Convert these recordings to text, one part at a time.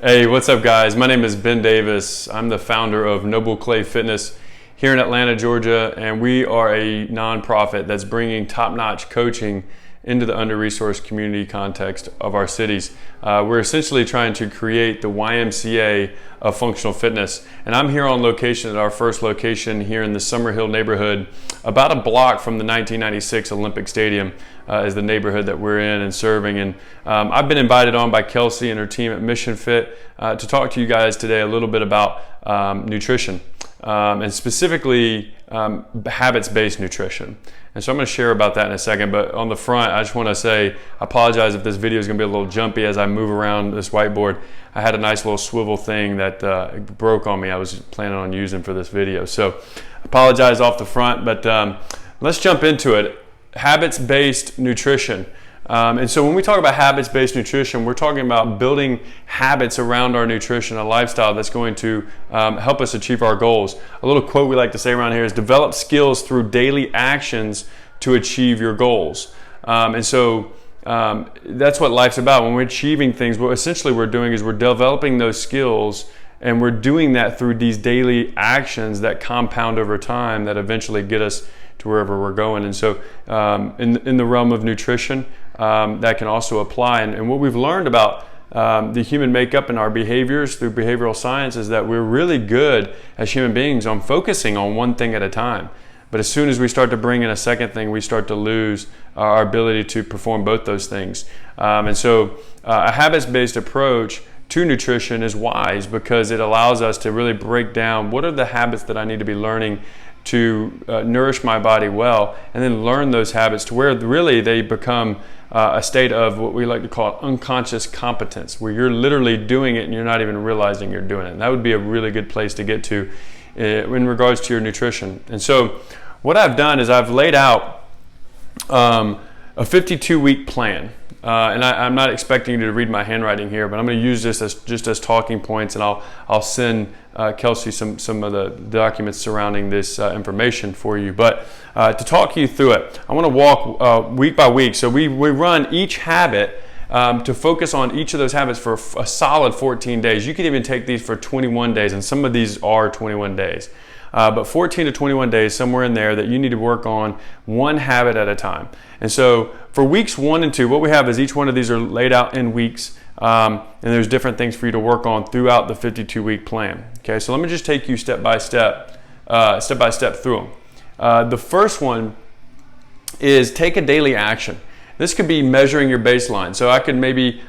Hey, what's up guys? My name is Ben Davis. I'm the founder of Noble Clay Fitness here in Atlanta, Georgia, and we are a nonprofit that's bringing top-notch coaching into the under-resourced community context of our cities. We're essentially trying to create the YMCA of functional fitness, and I'm here on location at our first location here in the Summerhill neighborhood, about a block from the 1996 Olympic Stadium is the neighborhood that we're in and serving. And I've been invited on by Kelsey and her team at MissionFit to talk to you guys today a little bit about nutrition. And specifically habits-based nutrition. And so I'm going to share about that in a second, but on the front I just want to say I apologize if this video is going to be a little jumpy as I move around this whiteboard. I had a nice little swivel thing that broke on me I was planning on using for this video, so I apologize off the front, but let's jump into it. Habits-based nutrition. And so when we talk about habits-based nutrition, we're talking about building habits around our nutrition, a lifestyle that's going to help us achieve our goals. A little quote we like to say around here is develop skills through daily actions to achieve your goals. And so that's what life's about. When we're achieving things, what essentially we're doing is we're developing those skills, and we're doing that through these daily actions that compound over time that eventually get us to wherever we're going. And so in the realm of nutrition, that can also apply. And what we've learned about the human makeup and our behaviors through behavioral science is that we're really good as human beings on focusing on one thing at a time. But as soon as we start to bring in a second thing, we start to lose our ability to perform both those things. And so a habits-based approach to nutrition is wise because it allows us to really break down what are the habits that I need to be learning to nourish my body well, and then learn those habits to where really they become a state of what we like to call unconscious competence, where you're literally doing it and you're not even realizing you're doing it. And that would be a really good place to get to in regards to your nutrition. And so what I've done is I've laid out a 52-week plan. And I'm not expecting you to read my handwriting here, but I'm going to use this as talking points, and I'll send Kelsey some of the documents surrounding this information for you. But to talk you through it, I want to walk week by week. So we run each habit to focus on each of those habits for a solid 14 days. You can even take these for 21 days, and some of these are 21 days. But 14 to 21 days, somewhere in there, that you need to work on one habit at a time. And so for weeks 1 and 2, what we have is each one of these are laid out in weeks, and there's different things for you to work on throughout the 52-week plan. Okay, so let me just take you step by step through them. The first one is take a daily action. This could be measuring your baseline. So I could maybe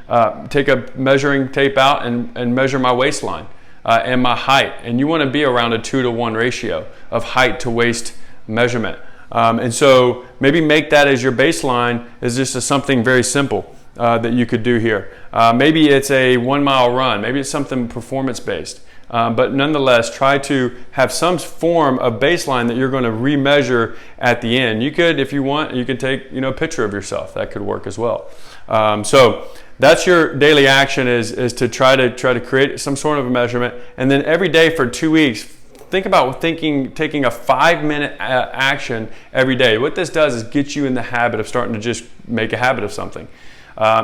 take a measuring tape out and measure my waistline. And my height, and you want to be around a 2-to-1 ratio of height to waist measurement. And so maybe make that as your baseline is just something very simple that you could do here. Maybe it's a 1-mile run, maybe it's something performance based. But nonetheless, try to have some form of baseline that you're going to remeasure at the end. You could, if you want, you can take a picture of yourself. That could work as well. So that's your daily action is to try to create some sort of a measurement, and then every day for 2 weeks, think about taking a 5-minute action every day. What this does is get you in the habit of starting to just make a habit of something.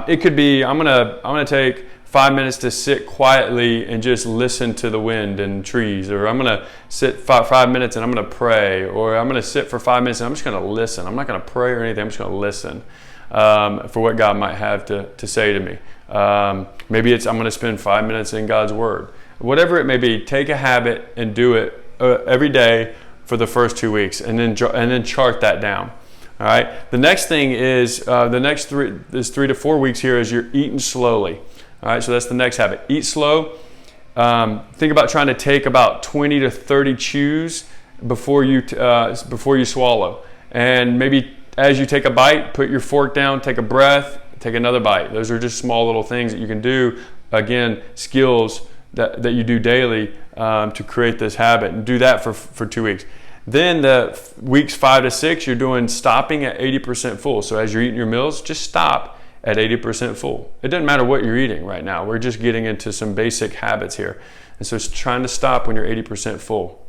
It could be I'm gonna take 5 minutes to sit quietly and just listen to the wind and trees, or I'm gonna sit 5 minutes and I'm gonna pray, or I'm gonna sit for 5 minutes and I'm just gonna listen. I'm not gonna pray or anything. I'm just gonna listen for what God might have to say to me. Maybe it's I'm going to spend 5 minutes in God's Word. Whatever it may be, take a habit and do it every day for the first 2 weeks, and then chart that down. All right. The next thing is the next 3 to 4 weeks here is you're eating slowly. All right. So that's the next habit. Eat slow. Think about trying to take about 20 to 30 chews before you swallow, and maybe as you take a bite, put your fork down, take a breath, take another bite. Those are just small little things that you can do. Again, skills that you do daily to create this habit, and do that for 2 weeks. Then the weeks 5 to 6, you're doing stopping at 80% full. So as you're eating your meals, just stop at 80% full. It doesn't matter what you're eating right now. We're just getting into some basic habits here. And so it's trying to stop when you're 80% full.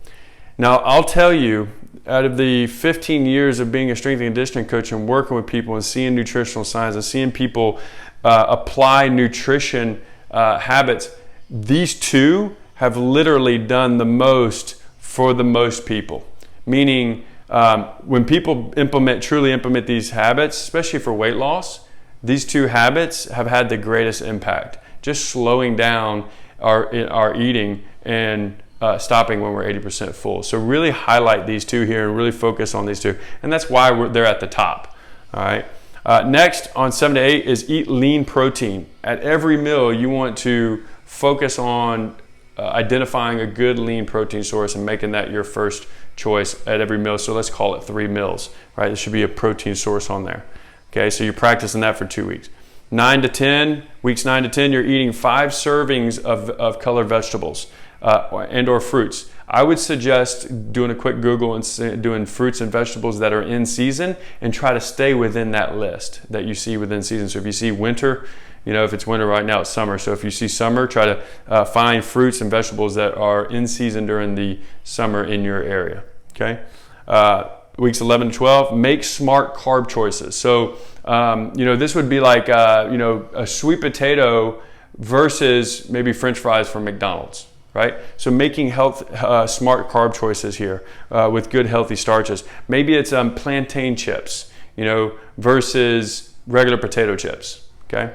Now, I'll tell you, out of the 15 years of being a strength and conditioning coach and working with people and seeing nutritional science and seeing people apply nutrition habits, these two have literally done the most for the most people. Meaning, when people truly implement these habits, especially for weight loss, these two habits have had the greatest impact. Just slowing down our eating and stopping when we're 80% full. So really highlight these two here and really focus on these two. And that's why they're at the top. All right. Next on 7 to 8 is eat lean protein. At every meal, you want to focus on identifying a good lean protein source and making that your first choice at every meal. So let's call it 3 meals, right? There should be a protein source on there. Okay, so you're practicing that for 2 weeks. 9 to 10, weeks 9 to 10, you're eating 5 servings of colored vegetables and or fruits. I would suggest doing a quick Google and doing fruits and vegetables that are in season and try to stay within that list that you see within season. So if you see winter, if it's winter right now, it's summer. So if you see summer, try to find fruits and vegetables that are in season during the summer in your area, okay? Weeks 11 to 12, make smart carb choices. So, this would be like, a sweet potato versus maybe French fries from McDonald's, right? So making smart carb choices here with good healthy starches. Maybe it's plantain chips, versus regular potato chips, okay?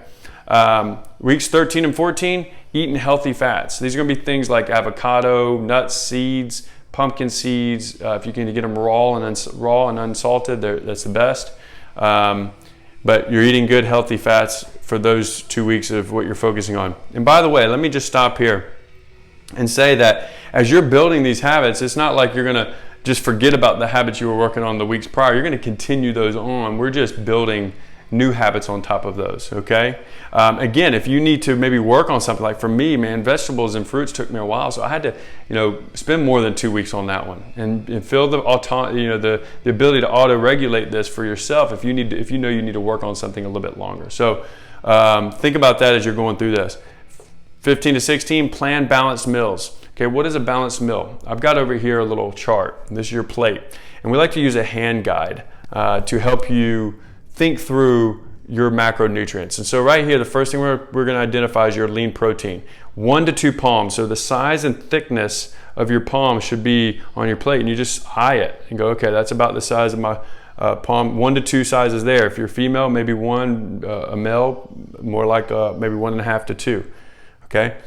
Weeks 13 and 14, eating healthy fats. These are going to be things like avocado, nuts, seeds, pumpkin seeds. If you can get them raw and unsalted, that's the best. But you're eating good healthy fats for those 2 weeks of what you're focusing on. And by the way, let me just stop here and say that as you're building these habits, it's not like you're going to just forget about the habits you were working on the weeks prior. You're going to continue those on. We're just building new habits on top of those, okay? Again, if you need to maybe work on something, like for me, man, vegetables and fruits took me a while, so I had to, spend more than 2 weeks on that one and feel the ability to auto-regulate this for yourself if you know you need to work on something a little bit longer. So think about that as you're going through this. 15 to 16, plan balanced meals. Okay, what is a balanced meal? I've got over here a little chart. This is your plate, and we like to use a hand guide to help you think through your macronutrients. And so right here, the first thing we're going to identify is your lean protein. 1 to 2 palms. So the size and thickness of your palm should be on your plate, and you just eye it and go, okay, that's about the size of my palm. 1 to 2 sizes there. If you're female, maybe 1. A male, more like maybe 1.5 to 2. Okay.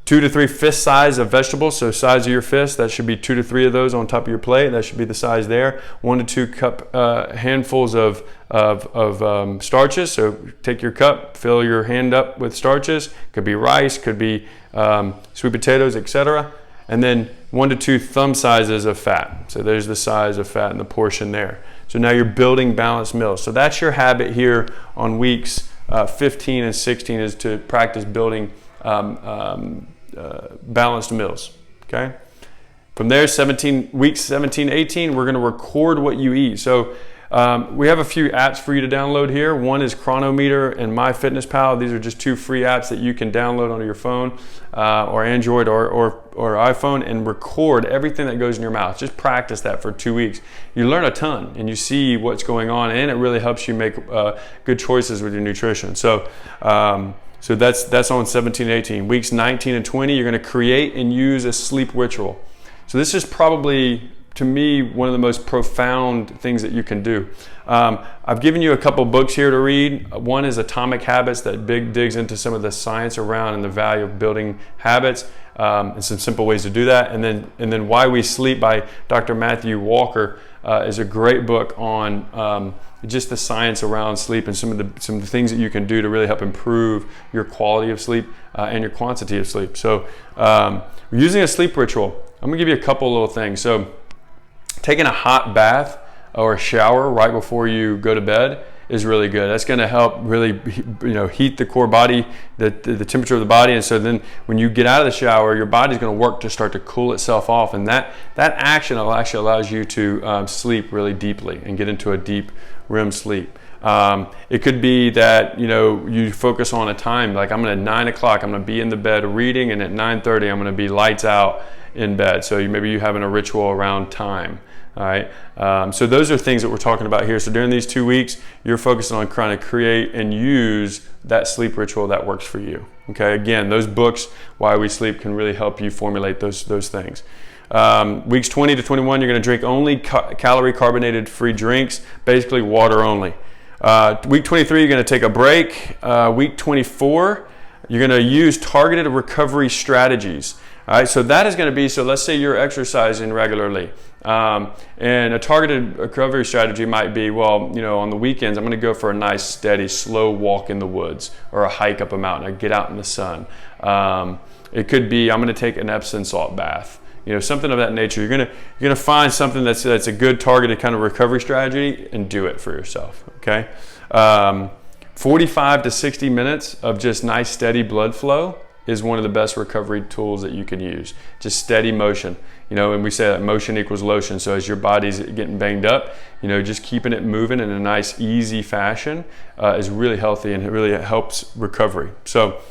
2 to 3 fist size of vegetables, so size of your fist, that should be 2 to 3 of those on top of your plate. That should be the size there. 1 to 2 cup handfuls of starches. So take your cup, fill your hand up with starches. Could be rice, could be sweet potatoes, etc. And then 1 to 2 thumb sizes of fat. So there's the size of fat in the portion there. So now you're building balanced meals. So that's your habit here on weeks 15 and 16, is to practice building balanced meals. Okay. From there, weeks 17, 18, we're going to record what you eat. So we have a few apps for you to download here. One is Chronometer and MyFitnessPal. These are just 2 free apps that you can download onto your phone or Android or iPhone and record everything that goes in your mouth. Just practice that for 2 weeks. You learn a ton and you see what's going on, and it really helps you make good choices with your nutrition. So that's on 17 and 18. Weeks 19 and 20, you're going to create and use a sleep ritual. So this is probably, to me, one of the most profound things that you can do. I've given you a couple books here to read. One is Atomic Habits, that digs into some of the science around and the value of building habits and some simple ways to do that. And then Why We Sleep by Dr. Matthew Walker is a great book on just the science around sleep and some of the things that you can do to really help improve your quality of sleep and your quantity of sleep. So we're using a sleep ritual. I'm gonna give you a couple little things. So taking a hot bath or a shower right before you go to bed is really good. That's going to help really, heat the core body, the temperature of the body. And so then when you get out of the shower, your body's going to work to start to cool itself off. And that action actually allows you to sleep really deeply and get into a deep REM sleep. It could be that, you focus on a time, like I'm going to 9 o'clock, I'm going to be in the bed reading, and at 9:30, I'm going to be lights out in bed. So maybe you're having a ritual around time. All right. So those are things that we're talking about here. So during these 2 weeks, you're focusing on trying to create and use that sleep ritual that works for you. Okay. Again, those books, Why We Sleep, can really help you formulate those things. Weeks 20 to 21, you're going to drink only calorie carbonated free drinks, basically water only. Week 23, you're going to take a break. Week 24, you're going to use targeted recovery strategies. All right, so that is going to be, so let's say you're exercising regularly. And a targeted recovery strategy might be, well, on the weekends, I'm going to go for a nice, steady, slow walk in the woods or a hike up a mountain or get out in the sun. It could be, I'm going to take an Epsom salt bath. Something of that nature. You're gonna find something that's a good targeted kind of recovery strategy and do it for yourself. Okay, 45 to 60 minutes of just nice steady blood flow is one of the best recovery tools that you can use. Just steady motion. And we say that motion equals lotion. So as your body's getting banged up, just keeping it moving in a nice, easy fashion is really healthy and it really helps recovery. So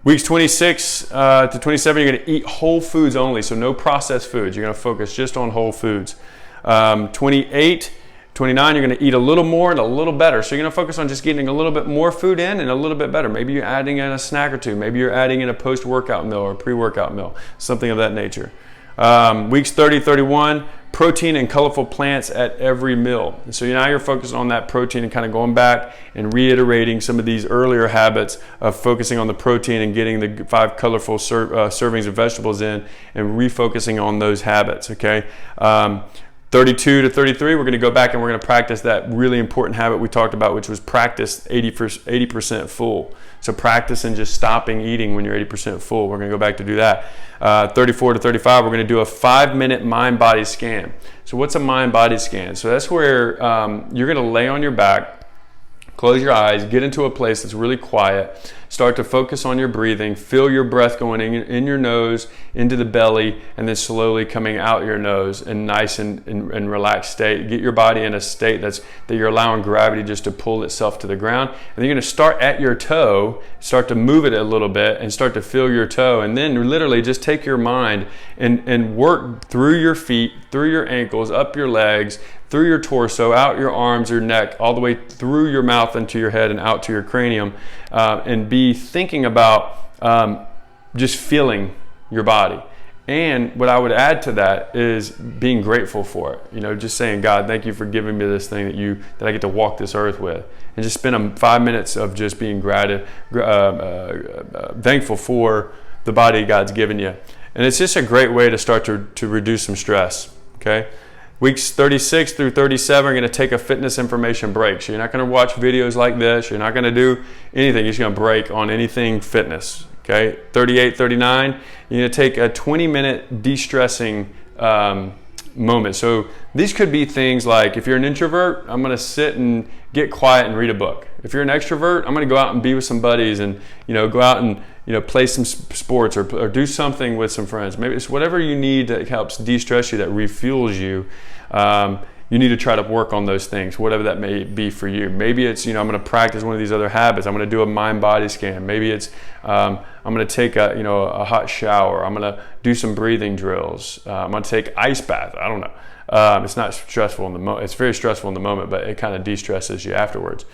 weeks 26 to 27, you're going to eat whole foods only, so no processed foods. You're going to focus just on whole foods. 28, 29, you're going to eat a little more and a little better. So you're going to focus on just getting a little bit more food in and a little bit better. Maybe you're adding in a snack or two. Maybe you're adding in a post-workout meal or a pre-workout meal, something of that nature. Weeks 30, 31, protein and colorful plants at every meal. And so now you're focused on that protein and kind of going back and reiterating some of these earlier habits of focusing on the protein and getting the 5 colorful servings of vegetables in and refocusing on those habits, okay? 32 to 33, we're going to go back and we're going to practice that really important habit we talked about, which was practice 80% full. So practice and just stopping eating when you're 80% full. We're going to go back to do that. 34 to 35, we're going to do a 5-minute mind-body scan. So what's a mind-body scan? So that's where you're going to lay on your back, close your eyes, get into a place that's really quiet, start to focus on your breathing, feel your breath going in your nose, into the belly, and then slowly coming out your nose in nice and relaxed state. Get your body in a state that you're allowing gravity just to pull itself to the ground. And then you're going to start at your toe, start to move it a little bit, and start to feel your toe. And then literally just take your mind and work through your feet, through your ankles, up your legs, through your torso, out your arms, your neck, all the way through your mouth into your head and out to your cranium, and be thinking about just feeling your body. And what I would add to that is being grateful for it. Just saying, God, thank you for giving me this thing that I get to walk this earth with. And just spend 5 minutes of just being thankful for the body God's given you. And it's just a great way to start to reduce some stress, okay? Weeks 36 through 37 are going to take a fitness information break. So you're not going to watch videos like this. You're not going to do anything. You're just going to break on anything fitness. Okay. 38, 39, you're going to take a 20-minute de-stressing moment. So these could be things like, if you're an introvert, I'm going to sit and get quiet and read a book. If you're an extrovert, I'm going to go out and be with some buddies and go out and play some sports or do something with some friends. Maybe it's whatever you need that helps de-stress you, that refuels you. You need to try to work on those things, whatever that may be for you. Maybe it's, I'm going to practice one of these other habits. I'm going to do a mind-body scan. Maybe it's, I'm going to take a hot shower. I'm going to do some breathing drills. I'm going to take ice bath. I don't know. It's not stressful in the moment. It's very stressful in the moment, but it kind of de-stresses you afterwards.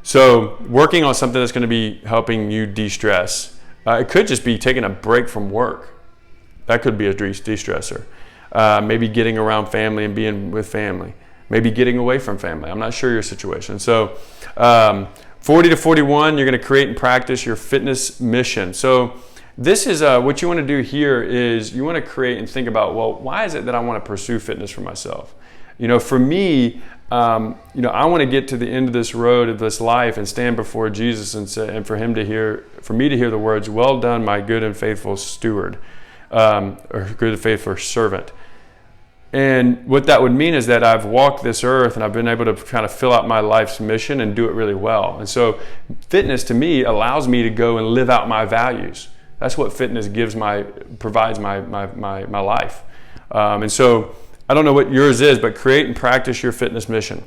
So working on something that's going to be helping you de-stress. It could just be taking a break from work. That could be a de-stressor. Maybe getting around family and being with family. Maybe getting away from family. I'm not sure your situation. So 40 to 41, you're going to create and practice your fitness mission. So this is what you want to do here is you want to create and think about, well, why is it that I want to pursue fitness for myself? For me, I want to get to the end of this road of this life and stand before Jesus and for me to hear the words, "Well done, my good and faithful steward," or good and faithful servant. And what that would mean is that I've walked this earth and I've been able to kind of fill out my life's mission and do it really well. And so fitness to me allows me to go and live out my values. That's what fitness provides my life. And so I don't know what yours is, but create and practice your fitness mission.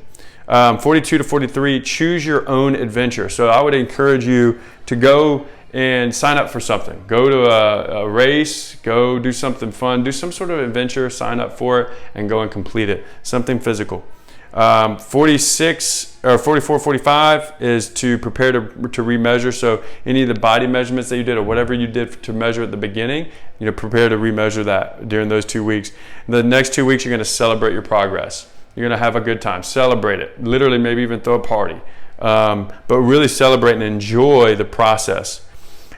42 to 43, choose your own adventure. So I would encourage you to go and sign up for something. Go to a race, go do something fun, do some sort of adventure, sign up for it, and go and complete it. Something physical. 46 or 44, 45 is to prepare to remeasure. So any of the body measurements that you did or whatever you did to measure at the beginning, prepare to remeasure that during those 2 weeks. The next 2 weeks, you're going to celebrate your progress. You're going to have a good time. Celebrate it. Literally, maybe even throw a party. But really celebrate and enjoy the process.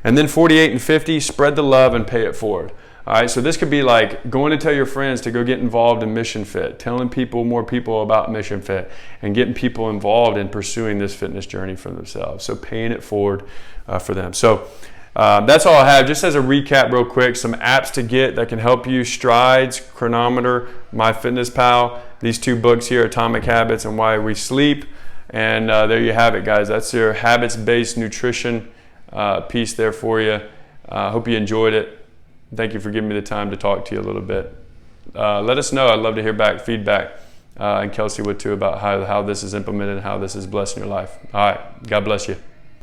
And then 48 and 50, spread the love and pay it forward. All right, so this could be like going to tell your friends to go get involved in MissionFit, telling more people about MissionFit, and getting people involved in pursuing this fitness journey for themselves. So paying it forward for them. So that's all I have. Just as a recap real quick, some apps to get that can help you: Strides, Chronometer, MyFitnessPal. These 2 books here, Atomic Habits and Why We Sleep. And there you have it, guys. That's your habits-based nutrition piece there for you. Hope you enjoyed it. Thank you for giving me the time to talk to you a little bit. Let us know. I'd love to hear feedback, and Kelsey would too, about how this is implemented and how this is blessing your life. All right. God bless you.